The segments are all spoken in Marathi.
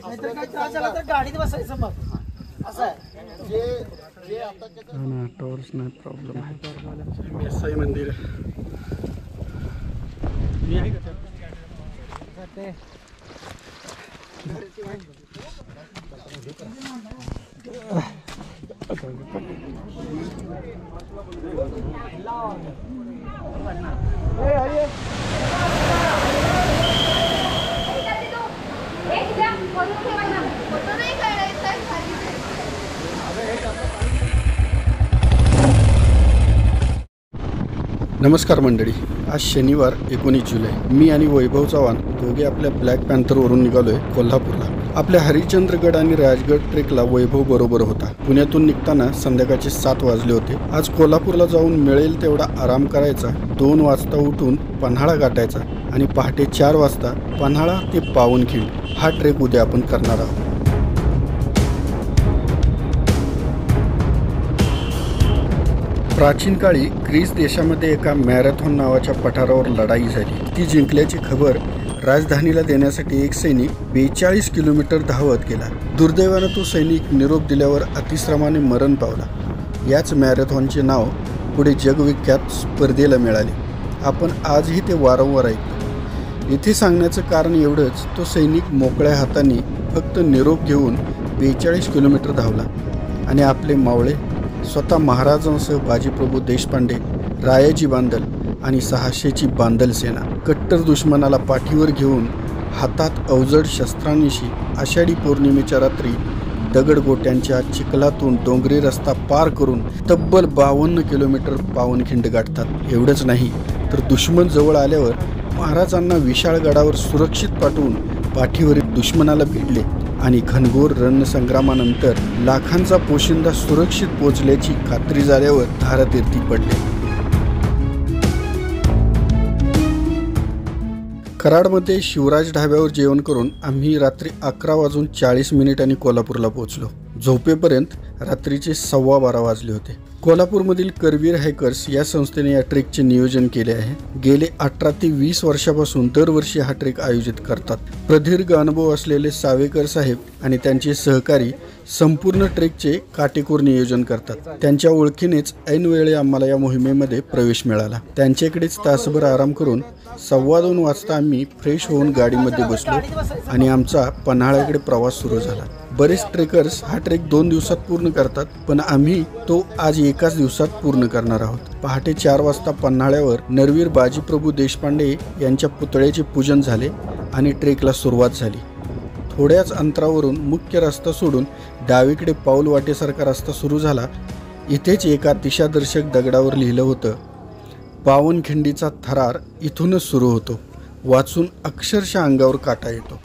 नाहीतर काही त्रास झाला तर गाडीत बसायचं मग असं आहे. जे आता ना टॉर्च नाही प्रॉब्लेम आहे. मेसाई मंदिर मी आहे का नमस्कार मंडळी, आज शनिवार 19 जुलै. मी आणि वैभव चव्हाण दोघे आपल्या ब्लॅक पॅन्थरवरून निघालोय कोल्हापूरला. आपल्या हरिश्चंद्रगड आणि राजगड ट्रेकला वैभव बरोबर होता. पुण्यातून निघताना संध्याकाळचे 7 वाजले होते. आज कोल्हापूरला जाऊन मिळेल तेवढा आराम करायचा. 2 वाजता उठून पन्हाळा गाठायचा आणि पहाटे 4 वाजता पन्हाळा ते पावनखिंड हा ट्रेक उद्या आपण करणार आहोत. प्राचीन काळी ग्रीस देशामध्ये एका मॅरेथॉन नावाच्या पठारावर लढाई झाली. ती जिंकल्याची खबर राजधानीला देण्यासाठी एक सैनिक 42 किलोमीटर धावत गेला. दुर्दैवानं तो सैनिक निरोप दिल्यावर अतिश्रमाने मरण पावला. याच मॅरेथॉनचे नाव पुढे जगविख्यात स्पर्धेला मिळाले. आपण आजही ते वारंवार ऐकतो. इथे सांगण्याचं कारण एवढंच, तो सैनिक मोकळ्या हाताने फक्त निरोप घेऊन 42 किलोमीटर धावला आणि आपले मावळे स्वतः महाराजांसह बाजीप्रभू देशपांडे, रायाजी बांदल आणि 600ची बांदल सेना कट्टर दुश्मनाला पाठीवर घेऊन हातात अवजड शस्त्रांनिशी आषाढी पौर्णिमेच्या रात्री दगडगोट्यांच्या चिखलातून डोंगरी रस्ता पार करून तब्बल 52 किलोमीटर पावनखिंड गाठतात. एवढंच नाही तर दुश्मन जवळ आल्यावर महाराजांना विशाळ गडावर सुरक्षित पाठवून पाठीवरील दुश्मनाला भिडले आणि घनघोर रणसंग्रामानंतर लाखांचा पोशिंदा सुरक्षित पोचल्याची खात्री झाल्यावर धारातीर्थी पडले. कराडमध्ये शिवराज ढाब्यावर जेवण करून आम्ही रात्री 11:40 कोल्हापूरला पोहोचलो. झोपेपर्यंत रात्रीचे 12:15 वाजले होते. कोल्हापूरमधील करवीर हायकर्स या संस्थेने या ट्रेकचे नियोजन केले आहे. गेले 18 ते 20 वर्षापासून दरवर्षी हा ट्रेक आयोजित करतात. प्रदीर्घ अनुभव असलेले सावेकर साहेब आणि त्यांचे सहकारी संपूर्ण ट्रेकचे काटेकोर नियोजन करतात. त्यांच्या ओळखीनेच ऐनवेळी आम्हाला या मोहिमेमध्ये प्रवेश मिळाला. त्यांच्याकडेच तासभर आराम करून 2:15 वाजता आम्ही फ्रेश होऊन गाडीमध्ये बसलो आणि आमचा पन्हाळ्याकडे प्रवास सुरू झाला. बरेच ट्रेकर्स हा ट्रेक 2 दिवसात पूर्ण करतात, पण आम्ही तो आज एकाच दिवसात पूर्ण करणार आहोत. पहाटे 4 वाजता पन्हाळ्यावर नरवीर बाजीप्रभू देशपांडे यांच्या पुतळ्याचे पूजन झाले आणि ट्रेकला सुरुवात झाली. थोड्याच अंतरावरून मुख्य रस्ता सोडून डावीकडे पाऊल वाटेसारखा रस्ता सुरू झाला. इथेच एका दिशादर्शक दगडावर लिहिलं होतं, पावनखिंडीचा थरार इथूनच सुरू होतो. वाचून अक्षरशः अंगावर काटा येतो.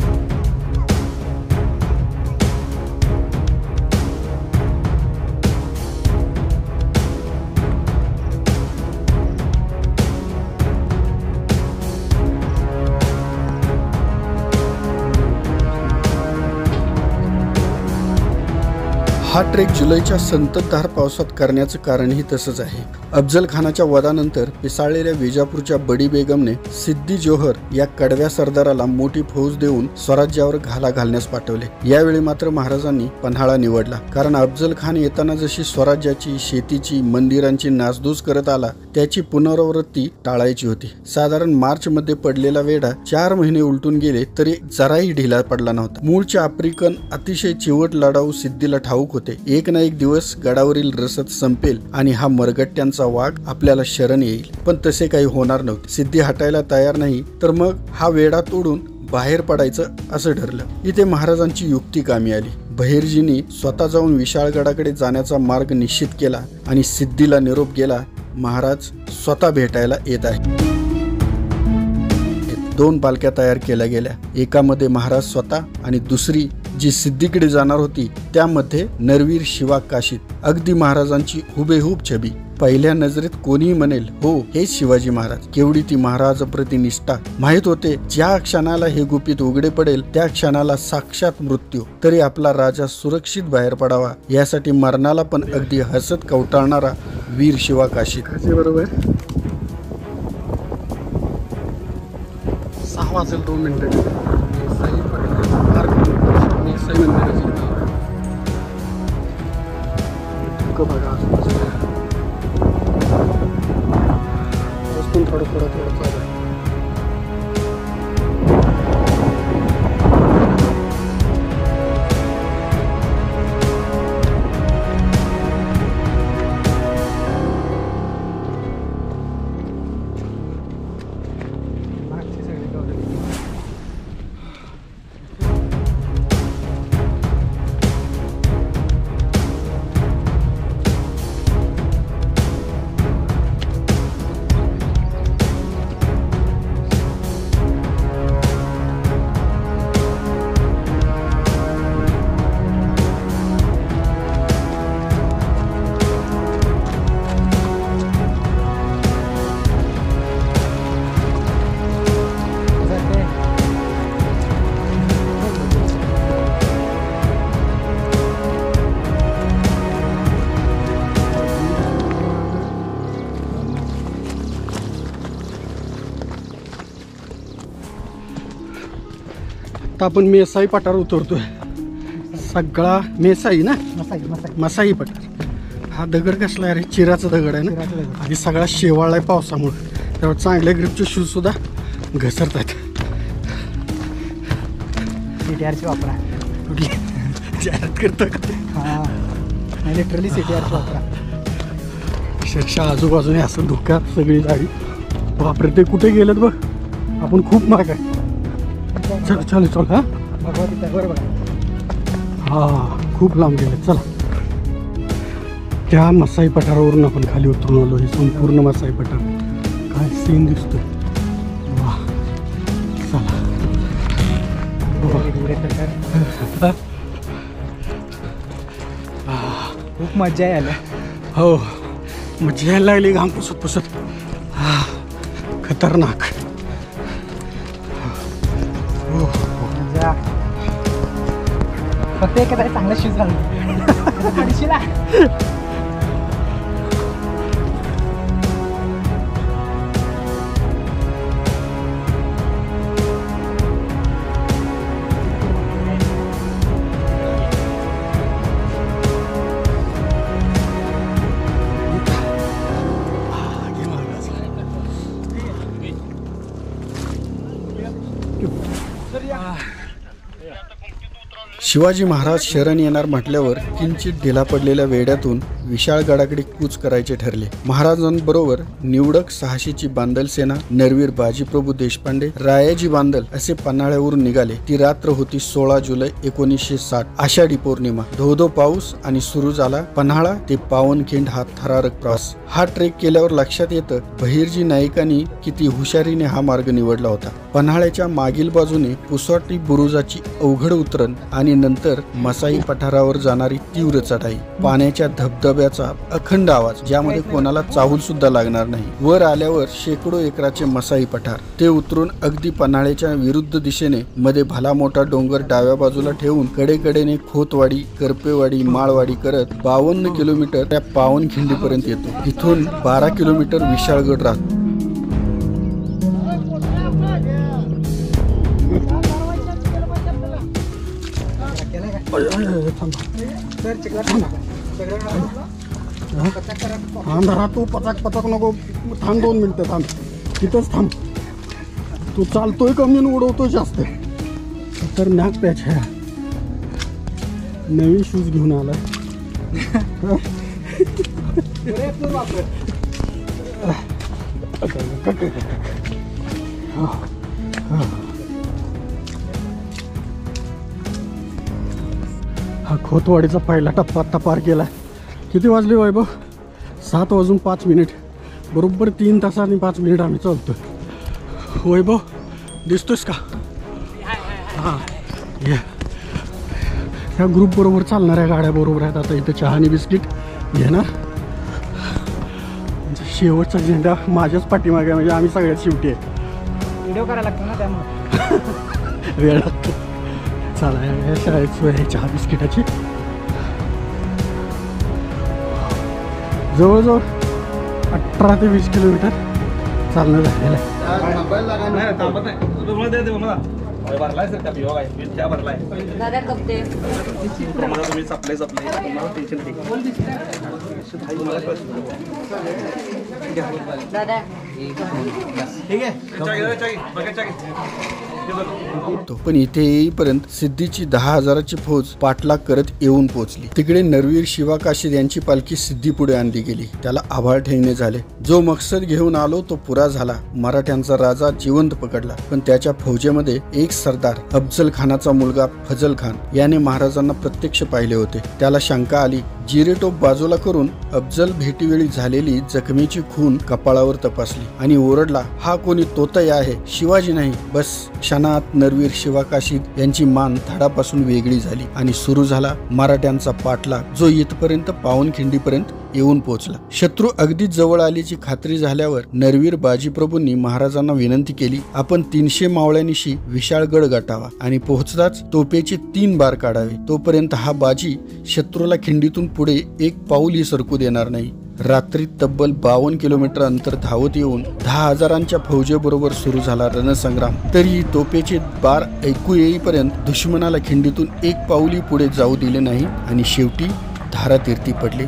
हा ट्रेक जुलैच्या संततधार पावसात करण्याचं कारणही तसंच आहे. अफजल खानाच्या वधानंतर पिसाळलेल्या विजापूरच्या बडी बेगमने सिद्दी जोहर या कडव्या सरदाराला मोठी फौज देऊन स्वराज्यावर घाला घालण्यास पाठवले. यावेळी मात्र महाराजांनी पन्हाळा निवडला, कारण अफजल खान येताना जशी स्वराज्याची, शेतीची, मंदिरांची नासधूस करत आला, त्याची पुनरावृत्ती टाळायची होती. साधारण मार्चमध्ये पडलेला वेढा 4 महिने उलटून गेले तरी जराही ढिला पडला नव्हता. मूळचे आफ्रिकन अतिशय चिवट लढाऊ सिद्धीला ठाऊक होते, एक ना एक दिवस गडावरील रसद संपेल आणि हा मरगट्ट्यांचा वाघ आपल्याला शरण येईल. पण तसे काही होणार नव्हते. सिद्धी हटायला तयार नाही तर मग हा वेढा तोडून बाहेर पडायचं असं ठरलं. इथे महाराजांची युक्ती कामी आली. बहिर्जींनी स्वतः जाऊन विशाळगडाकडे जाण्याचा मार्ग निश्चित केला आणि सिद्धीला निरोप गेला, महाराज स्वतः भेटायला येत आहे. 2 पालख्या तयार केल्या गेल्या. एकामध्ये महाराज स्वतः आणि दुसरी जी सिद्धीकडे जाणार होती त्यामध्ये नरवीर शिवा काशीद. अगदी महाराजांची हुबेहूब छबी. पहिल्या नजरेत कोणीही म्हणेल, हो हेच शिवाजी महाराज. केवढी ती महाराजाप्रती निष्ठा. माहित होते ज्या क्षणाला हे गुपित उघडे पडेल त्या क्षणाला साक्षात मृत्यू. तरी आपला राजा सुरक्षित बाहेर पडावा यासाठी मरणाला पण अगदी हसत कवटाळणारा वीर शिवा काशीद. बरोबर 6 वाजेल 2 मिनिटं. आता आपण मेसाई पठार उतरतोय. सगळा मेसाई ना, मसाई पठार. हा दगड कसला आहे रे, चिराचा दगड आहे ना, आणि सगळा शेवाळ आहे पावसामुळे, त्यावर चांगल्या ग्रिपचे शूज सुद्धा घसरत आहेत. CTRची वापरा. कुठली जाहिरात करतो का? हां, लिटरली CTRची वापरा. अक्षरशः आजूबाजूने असं धुक्यात सगळी गाडी. बापरे, ते कुठे गेलेत बघ. आपण खूप माग आहे. चल चल चल. हां बरोबर. हां, खूप लांब गेले. चला, त्या मसाई पठारावरून आपण खाली उतरून आलो. हे संपूर्ण मसाई पठार काय सीन दिसतोय. वा, चला. खूप मजा आली. हो, मजा यायला लागली घाम पुसत पुसत. हा, खतरनाक. फक्त एक चांगला शूज घालतो. शिवाजी महाराज शरण येणार म्हटल्यावर किंचित ढिला पडलेल्या वेड्यातून विशाळ गडाकडे कूच करायचे ठरले. महाराजांबरोबर निवडक 600ची बांदल सेना, नरवीर बाजीप्रभू देशपांडे, रायाजी बांदल असे पन्हाळ्यावरून निघाले. ती रात्र होती 16 जुलै 1960. आषाढी पौर्णिमा. धोधो पाऊस आणि सुरू झाला पन्हाळा ते पावनखिंड हा थरारक प्रवास. हा ट्रेक केल्यावर लक्षात येतं बहिर्जी नाईकांनी किती हुशारीने हा मार्ग निवडला होता. पन्हाळ्याच्या मागील बाजूने पुसोटी बुरुजाची अवघड उतरण आणि नंतर मसाई पठारावर जाणारी तीव्र चढाई. पाण्याच्या धबधब्याचा अखंड आवाज, ज्यामध्ये कोणाला चाहूल सुद्धा लागणार नाही. वर आल्यावर शेकडो एकराचे मसाई पठार. ते उतरून अगदी पन्हाळ्याच्या विरुद्ध दिशेने मध्ये भला मोठा डोंगर डाव्या बाजूला ठेवून कडेकडेने खोतवाडी, करपेवाडी, माळवाडी करत 52 किलोमीटर त्या पावनखिंडीपर्यंत येतो. इथून 12 किलोमीटर विशाळगड राहतो. तू पचाक नको, थांब 2 मिनिटं थांब, तिथंच थांब. तू चालतोय कमी आणि उडवतोय जास्त. खतरनाक पॅच आहे. नवीन शूज घेऊन आलाय. हा खोतवाडीचा पहिला टप्पा आता पार केला. किती वाजले वैभव? 7:05. बरोबर 3 तास आणि 5 मिनिट आम्ही चालतोय. वैभव दिसतोयस का? हां, ह्या ग्रुप बरोबर चालणाऱ्या गाड्या बरोबर आहेत. आता इथं चहा आणि बिस्किट घेणार. शेवटचा झेंडा माझ्याच पाठीमागे, म्हणजे आम्ही सगळ्यात शेवटी आहे. व्हिडिओ करायला लागतो ना, त्यामुळे वेळ लागतो. चला, या शाळेत सोय आहे चहा बिस्किटाची. जवळजवळ 18 ते 20 किलोमीटर चालणं झालेलं आहे. पण इथे येईपर्यंत सिद्धीची 10,000ची फौज पाठलाग करत येऊन पोहोचली. तिकडे नरवीर शिवा काशीद यांची पालखी सिद्धी पुढे आणली गेली. त्याला आभाळ ठेवणे झाले. जो मकसद घेऊन आलो तो पुरा झाला. मराठ्यांचा राजा जिवंत पकडला. पण त्याच्या फौजेमध्ये एक सरदार अफजल खानाचा मुलगा फजल खान याने महाराजांना प्रत्यक्ष पाहिले होते. त्याला शंका आली. जिरेटोप बाजूला करून अफजल भेटीवेळी झालेली जखमेची खून कपाळावर तपासली आणि ओरडला, हा कोणी तोतय आहे, शिवाजी नाही. बस क्षणात नरवीर शिवा काशीद यांची मान धडापासून वेगळी झाली आणि सुरू झाला मराठ्यांचा पाठलाग, जो इथपर्यंत पावनखिंडीपर्यंत येऊन पोहोचला. शत्रू अगदी जवळ आल्याची खात्री झाल्यावर नरवीर बाजीप्रभूंनी महाराजांना विनंती केली, आपण 300 मावळ्यांनीशी विशाळगड गाठावा आणि पोहोचताच तोफेचे 3 बार काढावे. तोपर्यंत हा बाजी शत्रूला खिंडीतून पुढे एक पाऊलही सरकू देणार नाही. रात्री तब्बल 52 किलोमीटर अंतर धावत येऊन 10,000च्या फौजेबरोबर सुरू झाला रणसंग्राम. तरी तोफेचे बार ऐकू येईपर्यंत दुश्मनाला खिंडीतून एक पाऊली पुढे जाऊ दिले नाही आणि शेवटी धारातीर्थी पडले.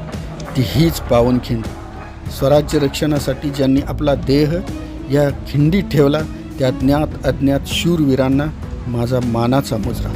ती हीच पावनखिंड. स्वराज्य रक्षणासाठी ज्यांनी आपला देह या खिंडीत ठेवला त्या ज्ञात अज्ञात शूरवीरांना माझा मानाचा मुजरा.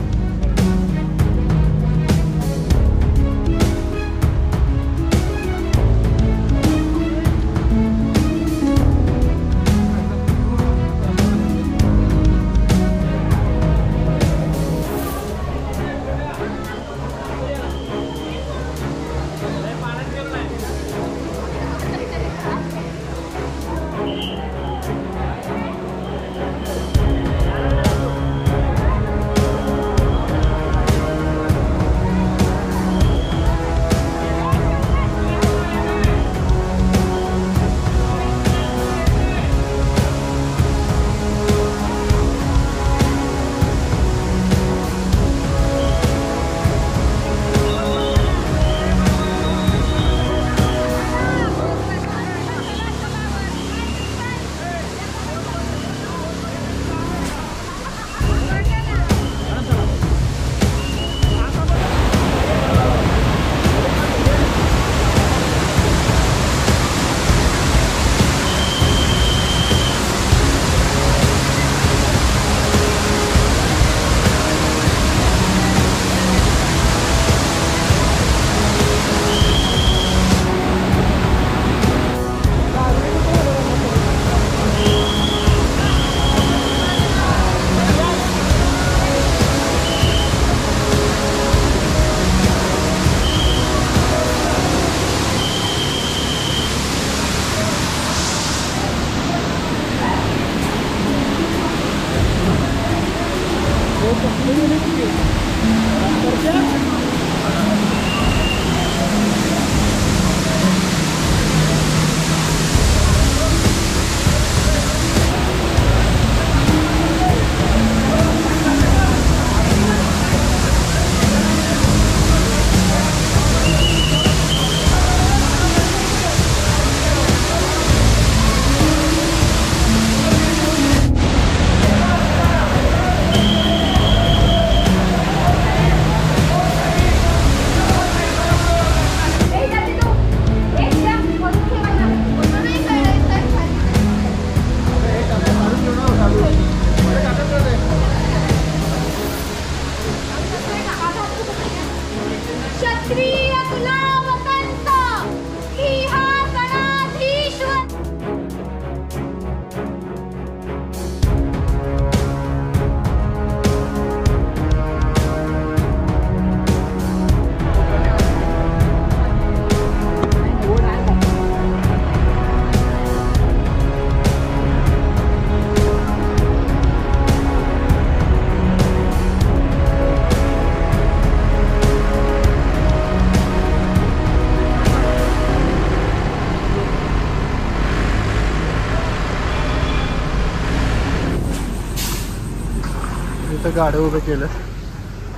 इथं गाड्या उभं केलं.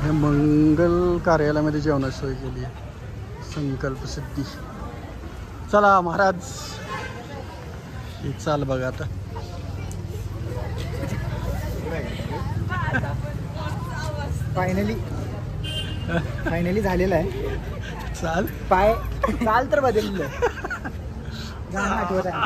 हे मंगल कार्यालयामध्ये जेवणाची सोय केली आहे. संकल्प सिद्धी. चला महाराज, ही चाल बघा आता. फायनली झालेलं आहे. चाल चाल तर बदललं. गाणं आठवत आहे.